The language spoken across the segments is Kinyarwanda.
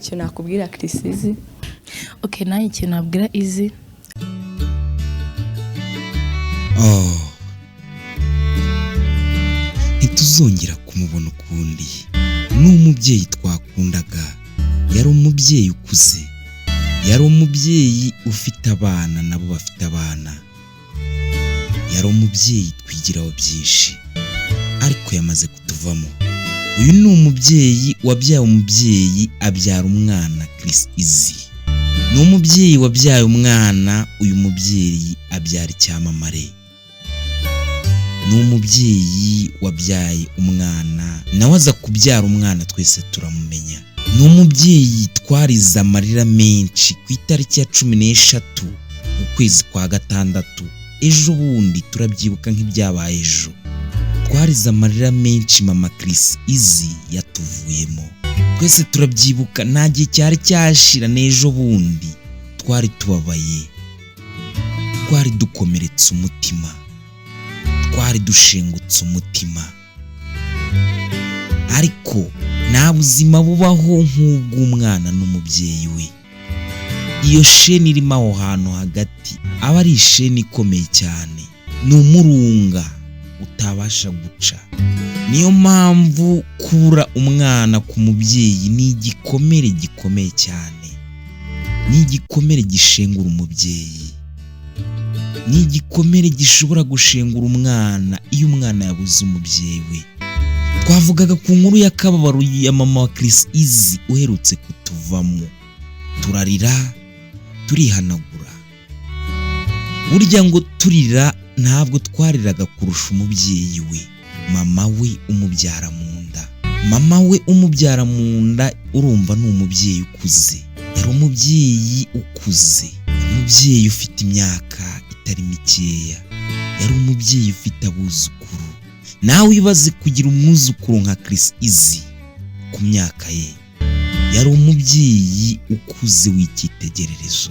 icyo nakubwira Chrisizi. Okay, nayo ikintu nabwira Izi. ntituzongera kumubona ukundi. N'umubyeyi twakundaga, yari umubyeyi ukuze, yari umubyeyi ufite abana nabo bafite abana, yari umubyeyi twigiraho byinshi, ariko yamaze kutuvamo. Uyu ni umubyeyi wabyaye umubyeyi abyara umwana Chrisizi. Ni umubyeyi wabyaye umwana, uyu mubyeyi abyara icyamamare. Ni umubyeyi wabyaye umwana, nawe aza kubyara umwana twese turamumenya. Ni umubyeyi twarize amarira menshi ku itariki ya 13 ukwezi kwa gatandatu. Ejo bundi turabyibuka nk'ibyabaye ejo. Twarize amarira menshi mama Chrisizi yatuvuyemo. Twese turabyibuka, nta gihe cyari cyashira n'ejo bundi twari tubabaye, twari dukomeretse umutima, twari dushengutse umutima. Ariko nta buzima bubaho nk'ubw'umwana n'umubyeyi we. Iyo sheni irimo aho hantu hagati aba ari isheni ikomeye cyane, ni umurunga utabasha guca. Niyo mpamvu kubura umwana ku mubyeyi ni igikomere gikomeye cyane, ni igikomere gishengura umubyeyi, ni igikomere gishobora gushengura umwana iyo umwana yabuze umubyeyi we. Twavugaga ku nkuru y'akababaro ya mama wa Chrisizi uherutse kutuvamo, turarira turihanagura. Burya ngo turira ntabwo twariraga kurusha umubyeyi we, mama we umubyara mu nda. Mama we umubyara mu nda urumva ni umubyeyi ukuze, yari umubyeyi ukuze, umubyeyi ufite imyaka itari mikeya, yari umubyeyi ufite abuzukuru. Nawe wibaze kugira umwuzukuru nka Chrisizi ku myaka ye. Yari umubyeyi ukuze w'icyitegererezo.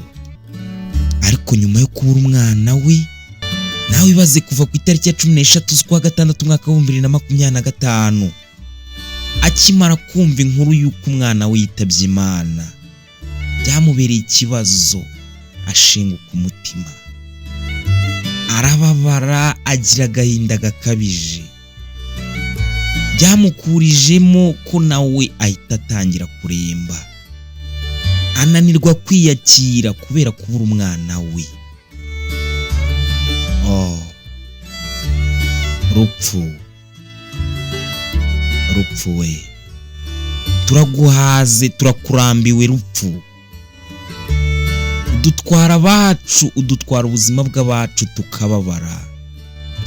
Ariko nyuma yo kubura umwana we, nawe wibaze kuva ku itariki ya 13 z'ukwa gatandatu umwaka wa 2025 akimara kumva inkuru y'uko umwana we yitabye Imana, byamubereye ikibazo, ashenguka umutima, arababara, agira agahinda gakabije. Byamukurijemo ko nawe ahita atangira kuremba, ananirwa kwiyakira kubera kubura umwana we. Rupfu we, turaguhaze, turakurambiwe rupfu. Udutwara abacu, udutwara ubuzima bw'abacu tukababara,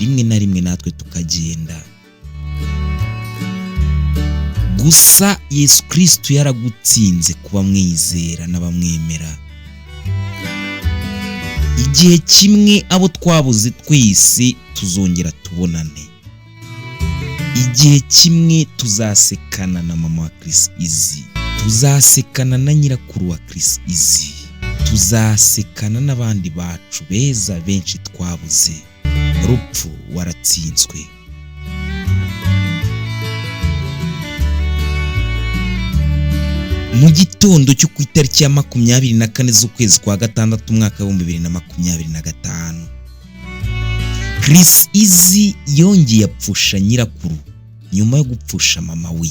rimwe na rimwe natwe tukagenda. Gusa Yesu Kristo yaragutsinze kuba mwizera n'abamwemera. Igihe kimwe abo twabuze twese tuzongera tubonane. Igihe kimwe tuzasekana na mama wa Chrisizi, tuzasekana na nyirakuru wa Chrisizi, tuzasekana n'abandi bacu beza benshi twabuze. Rupfu waratsinzwe. Mu gitondo cyo ku itariki ya 24 z'ukwezi kwa gatandatu umwaka wa 2025, Chrisizi yongeye apfusha nyirakuru nyuma yo gupfusha mama we.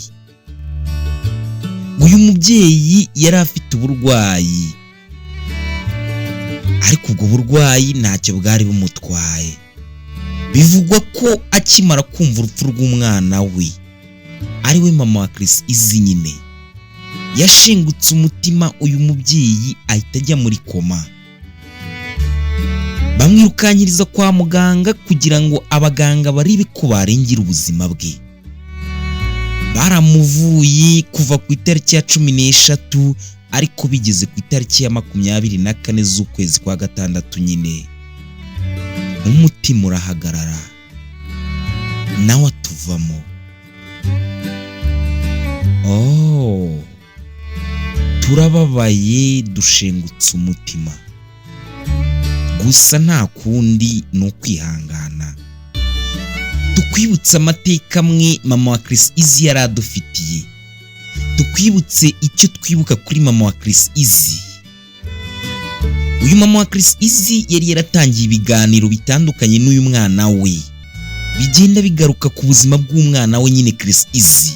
Uyu mubyeyi yari afite uburwayi, ariko ubwo burwayi ntacyo bwari bumutwaye. Bivugwa ko akimara kumva urupfu rw'umwana we, ari we mama wa Chrisizi nyine, yashingutse umutima. Uyu mubyeyi ahita ajya muri koma, bamwirukanyiriza kwa muganga kugira ngo abaganga barebe ko barengera ubuzima bwe. Baramuvuye kuva ku itariki ya 13, ariko bigeze ku itariki ya 24 z'ukwezi kwa gatandatu nyine umutima urahagarara, nawe atuvamo. Turababaye, dushengutse umutima. Gusa nta kundi ni ukwihangana. Tukwibutsa amateka amwe mama wa Chrisizi yari adufitiye. tukwibutse icyo twibuka kuri mama wa Chris Easy. Uyu mama wa Chris Easy yari yaratangiye ibiganiro bitandukanye n'uyu mwana we, bigenda bigaruka ku buzima bw'umwana we nyine Chris Easy.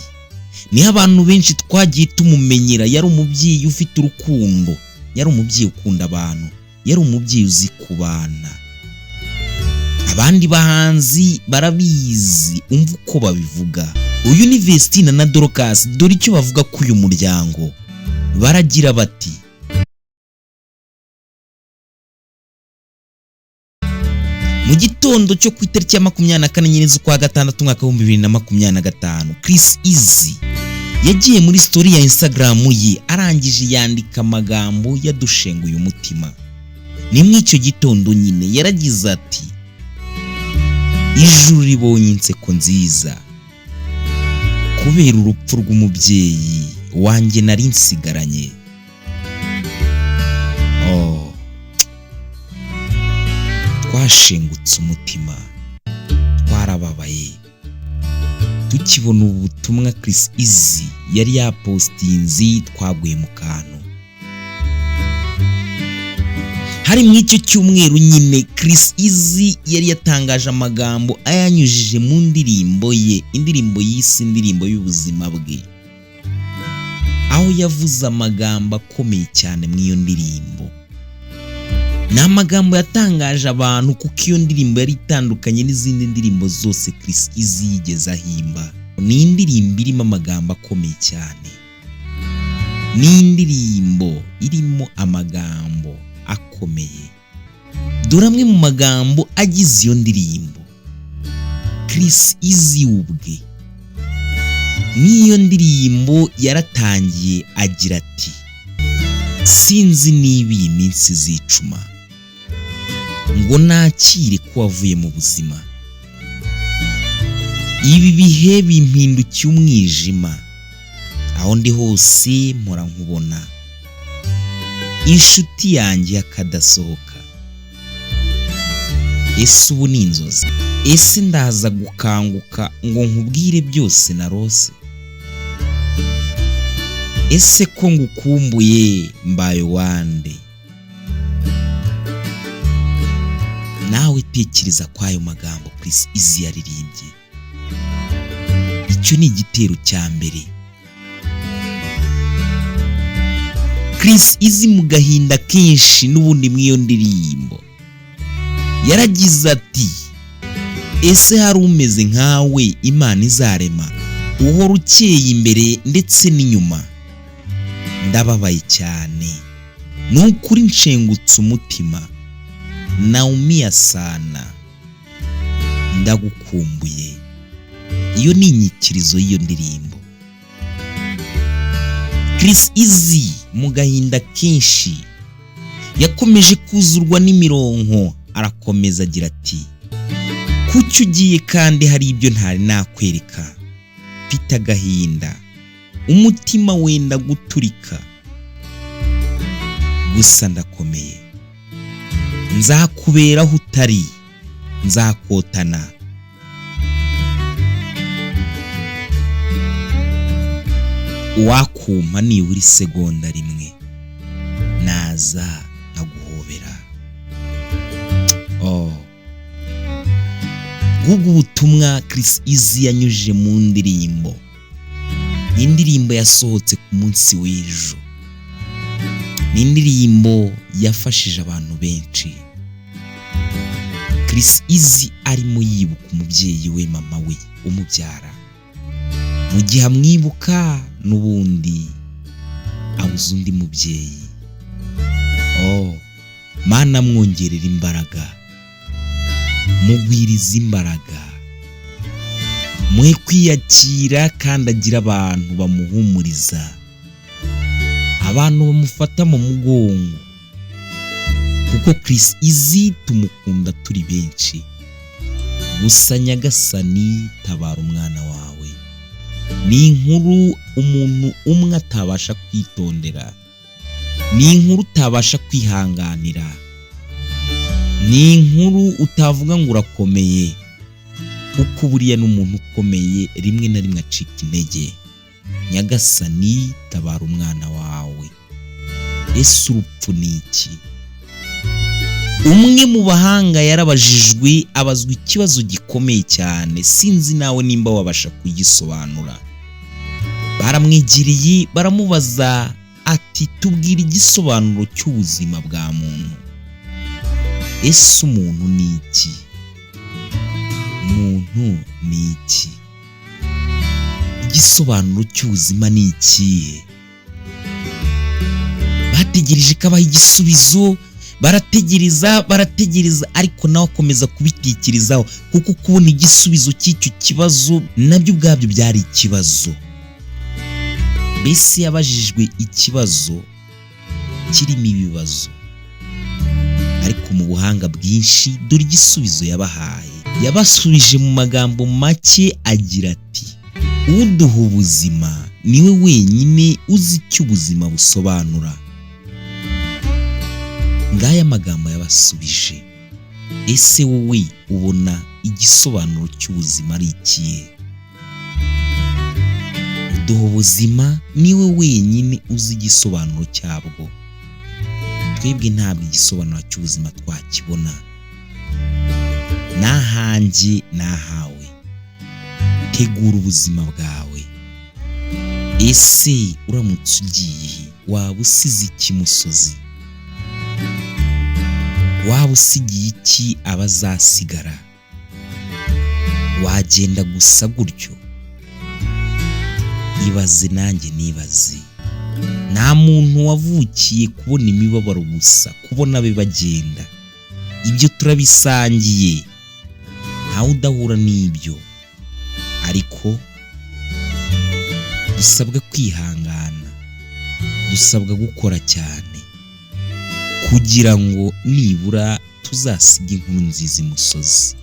Niho abantu benshi twagiye tumumenyera, yari umubyeyi ufite urukundo, yari umubyeyi ukunda abantu, yari umubyeyi uzi kubana. Abandi bahanzi barabizi, umva uko babivuga. Uyu ni Vestina na Dorcas, dore icyo bavuga ku uyu muryango. Baragira bati: mu gitondo cyo ku itariki ya 24 z'ukwa gatandatu mwaka wa 2025, Chris Easy yagiye muri story ya Instagram ye, arangije yandika amagambo yadushenguye umutima. Ni mw'icyo gitondo nyine yaragize ati: ijuru ribonye inseko nziza kubera urupfu rw'umubyeyi wanjye nari nsigaranye. Twashengutse umutima, twarababaye tukibona ubutumwa Chris Easy yari yapostinze, twaguye mu kantu. Hari mw'icyo cyumweru nyine Chris Easy yari yatangaje amagambo ayanyujije mu ndirimbo ye, indirimbo yise indirimbo y'ubuzima bwe, aho yavuze amagambo akomeye cyane mw'iyo ndirimbo. Ni amagambo yatangaje abantu kuko iyo ndirimbo yari itandukanye n'izindi ndirimbo zose Chris Easy yigeze ahimba. Ni indirimbo irimo amagambo akomeye cyane, ni indirimbo irimo amagambo akomeye. Dore amwe mu magambo agize iyo ndirimbo. Chris Easy ubwe n'iyo ndirimbo yaratangiye agira ati: sinzi niba iyi minsi zicuma ngo nakire ko wavuye mu buzima, ibi bihe bimpindukiye umwijima, aho ndi hose mpora nkubona, inshuti yanjye yakadasohoka. Ese ubu ni inzozi? Ese ndaza gukanguka ngo nkubwire byose narose? Ese ko ngukumbuye mbaye wande? Nawe tekereza kwayo magambo Chris Easy yaririmbye. Icyo ni igitero cya mbere. Chris Easy mu gahinda kenshi n'ubundi mw'iyo ndirimbo yaragize ati: ese hari umeze nkawe Imana izarema, uhora ukeye imbere ndetse n'inyuma? Ndababaye cyane, nukuri nshengutse umutima, naumia sana, ndagukumbuye. Iyo ni inyikirizo y'iyo ndirimbo. Chris Easy mu gahinda kenshi yakomeje kuzurwa n'imironko, arakomeza agira ati: kuki ugiye kandi hari ibyo ntari nakwereka? Mfite agahinda, umutima wenda guturika, gusa ndakomeye, nzakubera aho utari, nzakotana. Wakumpa nibura isegonda rimwe, naza nkaguhobera. Ngubwo ubutumwa Chris Easy yanyujije mu ndirimbo. Ni indirimbo yasohotse ku munsi w'ejo, ni indirimbo yafashije abantu benshi. Chris Easy arimo yibuka umubyeyi we, mama we umubyara. Mu gihe amwibuka n'ubundi abuze undi mubyeyi. Mana mwongerera imbaraga, mugwiriza imbaraga, mwe kwiyakira kandi agira abantu bamuhumuriza, abantu bamufata mu mugongo, kuko Chris Easy tumukunda turi benshi. Gusa Nyagasani tabara umwana wawe. Ni inkuru umuntu umwe atabasha kwitondera, ni inkuru utabasha kwihanganira, ni inkuru utavuga ngo urakomeye, kuko buriya n'umuntu ukomeye rimwe na rimwe acika intege. Nyagasani tabara umwana wawe. Ese urupfu ni iki? Umwe mu bahanga yarabajijwe abazwa ikibazo gikomeye cyane, sinzi nawe nimba wabasha kugisobanura. Baramwegiriye baramubaza ati tubwire igisobanuro cy'ubuzima bwa muntu. Ese umuntu ni iki? Umuntu ni iki? Igisobanuro cy'ubuzima ni ikihe? Bategereje ko abaha igisubizo, barategereza ariko nawe akomeza kubitekerezaho, kuko kubona igisubizo cy'icyo kibazo nabyo ubwabyo byari ikibazo. Mbese yabajijwe ikibazo kirimo ibibazo, ariko mu buhanga bwinshi dore igisubizo yabahaye. Yabasubije mu magambo make agira ati uduha ubuzima niwe wenyine uzi icyo ubuzima busobanura. Ngaya magambo yabasubije. Ese wowe ubona igisobanuro cy'ubuzima ari ikihe? Uduha ubuzima niwe wenyine uzi igisobanuro cyabwo. Twebwe ntabwo igisobanuro cy'ubuzima twakibona. Nahanjye nahawe. Tegura ubuzima bwawe. Ese uramutse ugiye waba usize iki musozi? Waba usigiye iki abazasigara? Wagenda gusa gutyo? Ibaze nanjye nibaze. Nta muntu wavukiye kubona imibabaro gusa, kubona abe bagenda. Ibyo turabisangiye, ntawe udahura n'ibyo, ariko dusabwa kwihangana, dusabwa gukora cyane kugira ngo nibura tuzasiga inkuru nziza imusozi.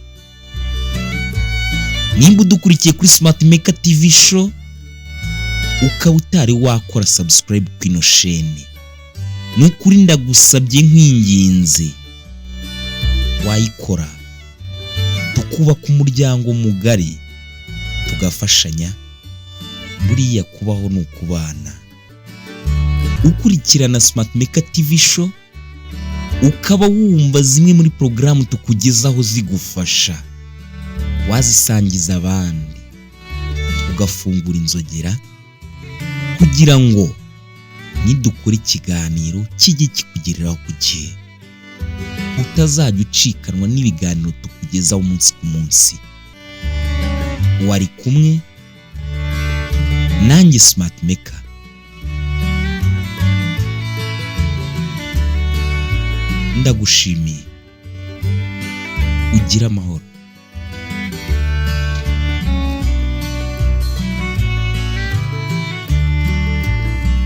Nimba udukurikiye kuri Smart Maker TV show ukaba utari wakora subscribe kwino shene, nukuri ndagusabye nkwinginze wayikora, tukubaka umuryango mugari tugafashanya. Buriya kubaho ni ukubana. Ukurikirana Smart Maker TV show ukaba wumva zimwe muri porogaramu tukugezaho zigufasha, wazisangiza abandi, ugafungura inzogera kugira ngo nidukora ikiganiro kijye kikugereraho ku gihe, utazajya ucikanwa n'ibiganiro tukugezaho umunsi ku munsi. Wari kumwe nanjye Smart Maker. Ndagushimiye. Ugira amahoro.